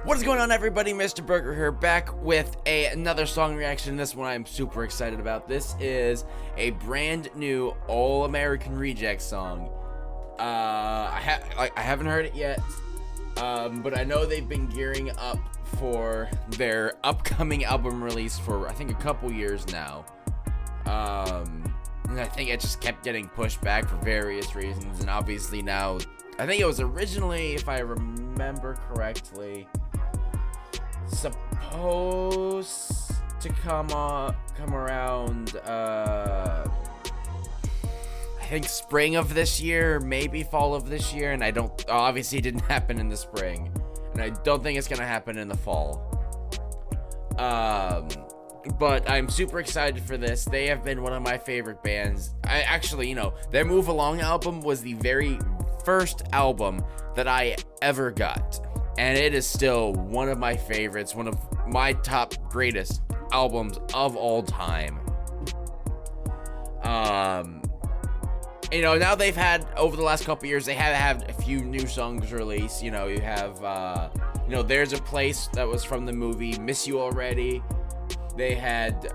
What is going on, everybody? Mr. Burger here, back with another song reaction. This one I'm super excited about. This is a brand new All-American Reject song. I haven't heard it yet, but I know they've been gearing up for their upcoming album release for, I think, a couple years now. And I think it just kept getting pushed back for various reasons, and obviously now, I think it was originally, if I remember correctly, supposed to come around, I think spring of this year, maybe fall of this year, and obviously it didn't happen in the spring, and I don't think it's gonna happen in the fall. But I'm super excited for this. They have been one of my favorite bands. Their Move Along album was the very first album that I ever got, and it is still one of my favorites, one of my top greatest albums of all time. Now they've had, over the last couple years, they have had a few new songs released. You have, There's a Place, that was from the movie Miss You Already. They had,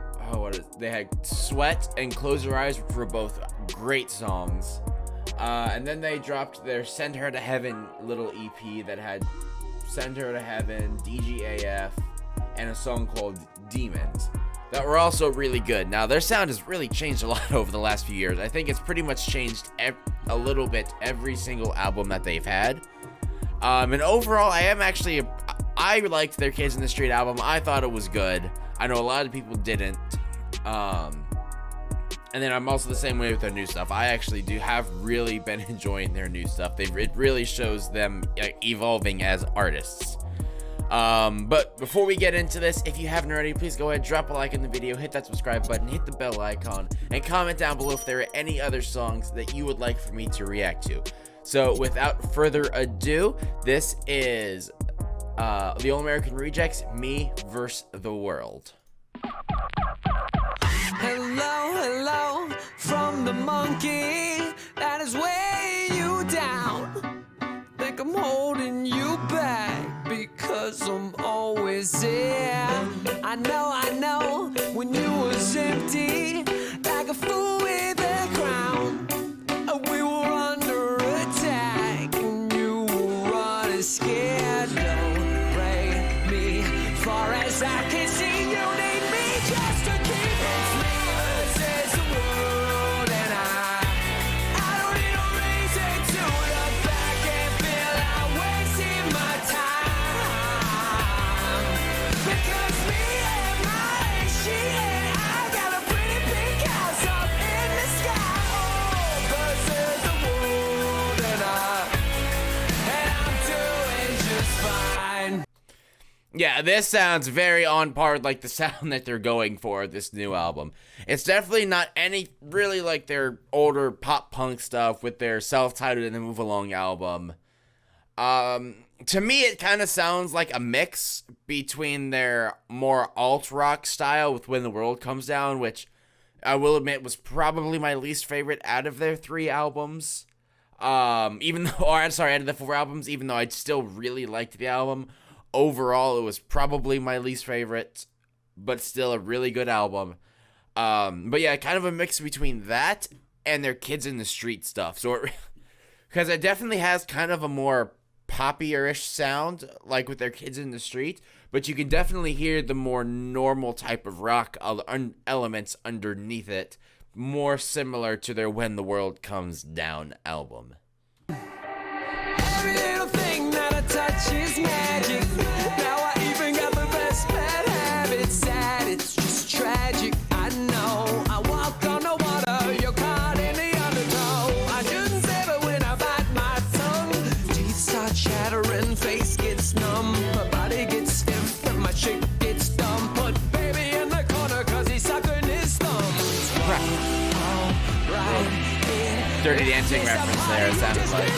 they had Sweat and Close Your Eyes, which were both great songs. And then they dropped their Send Her to Heaven little EP that had Send Her to Heaven, DGAF, and a song called Demons that were also really good. Now, their sound has really changed a lot over the last few years. I think it's pretty much changed a little bit every single album that they've had. And overall, I liked their Kids in the Street album. I thought it was good. I know a lot of people didn't. And then I'm also the same way with their new stuff. I actually have really been enjoying their new stuff. It really shows them evolving as artists. But before we get into this, if you haven't already, please go ahead, drop a like in the video, hit that subscribe button, hit the bell icon, and comment down below if there are any other songs that you would like for me to react to. So without further ado, this is the All-American Rejects, Me vs. the World. Hello, hello, from the monkey that is weighing you down. Think I'm holding you back because I'm always there. I know, when you was empty, like a fool with a crown. We were under attack and you were running scared. Don't break me, far as I can see, you need me just to keep on. Yeah, this sounds very on par with, the sound that they're going for this new album. It's definitely not really like their older pop punk stuff with their self-titled and the Move Along album. To me, it kind of sounds like a mix between their more alt-rock style with When the World Comes Down, which I will admit was probably my least favorite out of their 3 albums. Out of the 4 albums, even though I still really liked the album. Overall, it was probably my least favorite, but still a really good album. But yeah, kind of a mix between that and their Kids in the Street stuff. Because it definitely has kind of a more poppier-ish sound, like with their Kids in the Street, but you can definitely hear the more normal type of rock elements underneath it, more similar to their When the World Comes Down album. Every little thing that I touch is magic. Now I even got the best bad habits. Sad, it's just tragic. I know. I walk on the water, you're caught in the undertow. I shouldn't say, but when I bite my tongue, teeth start chattering, face gets numb, my body gets stiff, and my chick gets dumb. Put baby in the corner, cause he's sucking his thumb. Right. Dirty Dancing reference there, it sounded like.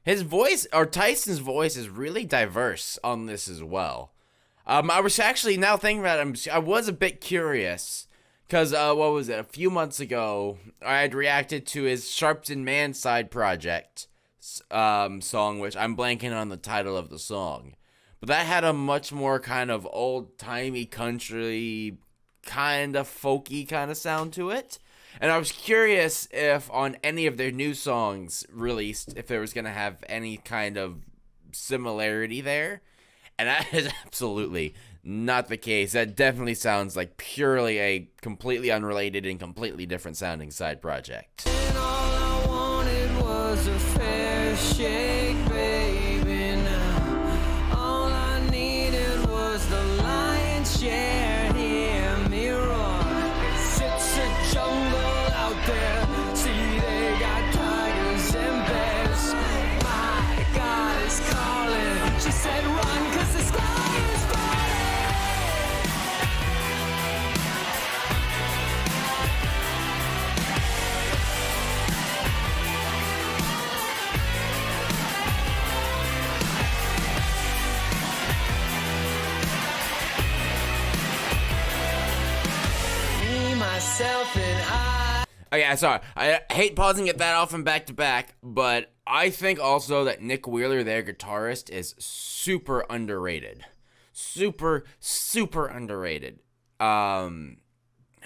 His voice, or Tyson's voice, is really diverse on this as well. I was actually, now thinking about it, I was a bit curious, because, what was it, a few months ago, I had reacted to his Sharpton Man side project song, which I'm blanking on the title of the song. But that had a much more kind of old-timey country, kind of folky kind of sound to it. And I was curious if on any of their new songs released, if there was going to have any kind of similarity there. And that is absolutely not the case. That definitely sounds like purely a completely unrelated and completely different sounding side project. And all I wanted was a fair shake, baby. Now all I needed was the lion's share. Hear me roar, 'cause it's a jungle out there. See, they got tigers and bears. My God is calling. She said run, 'cause the sky is falling. Me, myself, and I. Okay, sorry. I hate pausing it that often back to back, but I think also that Nick Wheeler, their guitarist, is super underrated. Super, super underrated.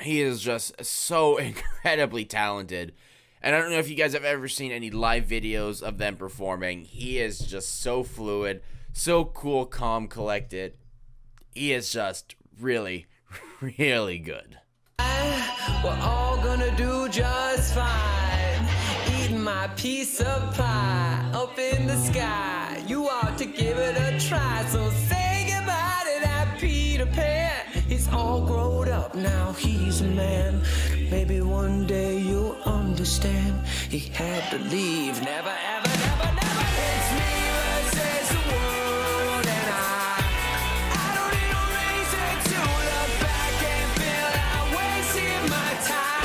He is just so incredibly talented. And I don't know if you guys have ever seen any live videos of them performing. He is just so fluid, so cool, calm, collected. He is just really, really good. We're all gonna do just fine. Eating my piece of pie up in the sky. You ought to give it a try. So say goodbye to that Peter Pan. He's all grown up now, he's a man. Maybe one day you'll understand. He had to leave. Never, ever, never, never. It's me versus the world, and I don't need a reason to look back and feel I wasted my time.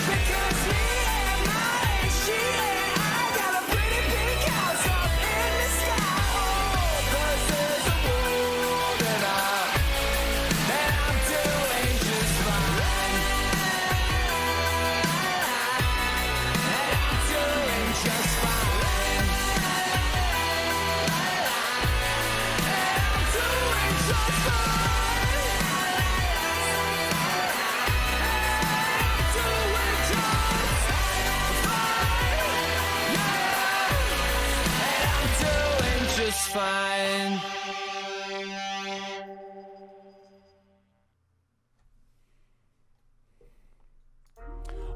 Because me and my she and I got a pretty big house up in the sky. Oh, versus the world, and I'm doing just fine. And I'm doing just fine. And I'm doing just fine.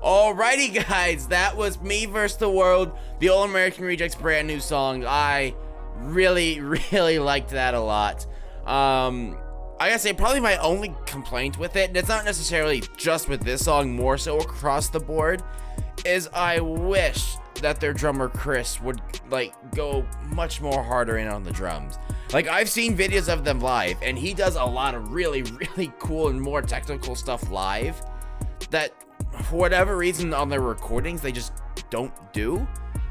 Alrighty, guys, that was Me vs. the World, the All American Rejects brand new song. I really, really liked that a lot. I gotta say, probably my only complaint with it, and it's not necessarily just with this song, more so across the board, is I wish that their drummer Chris would like go much more harder in on the drums. Like, I've seen videos of them live, and he does a lot of really, really cool and more technical stuff live that, for whatever reason, on their recordings, they just don't do.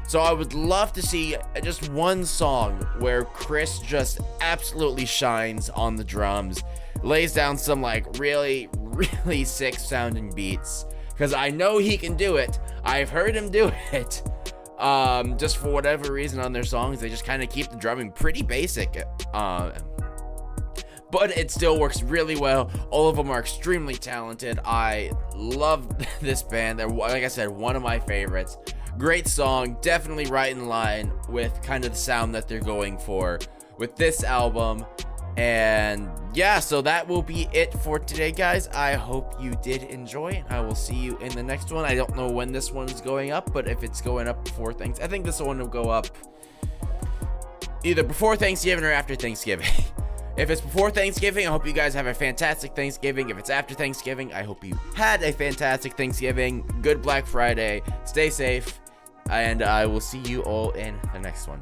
So I would love to see just one song where Chris just absolutely shines on the drums, lays down some like really, really sick sounding beats, because I know he can do it. I've heard him do it. Just for whatever reason on their songs, they just kind of keep the drumming pretty basic. But it still works really well. All of them are extremely talented. I love this band. They're, like I said, one of my favorites. Great song, definitely right in line with kind of the sound that they're going for with this album. And yeah, so that will be it for today, guys. I hope you did enjoy, and I will see you in the next one. I don't know when this one's going up, but if it's going up before Thanksgiving, I think this one will go up either before Thanksgiving or after Thanksgiving. If it's before Thanksgiving, I hope you guys have a fantastic Thanksgiving. If it's after Thanksgiving, I hope you had a fantastic Thanksgiving. Good Black Friday. Stay safe. And I will see you all in the next one.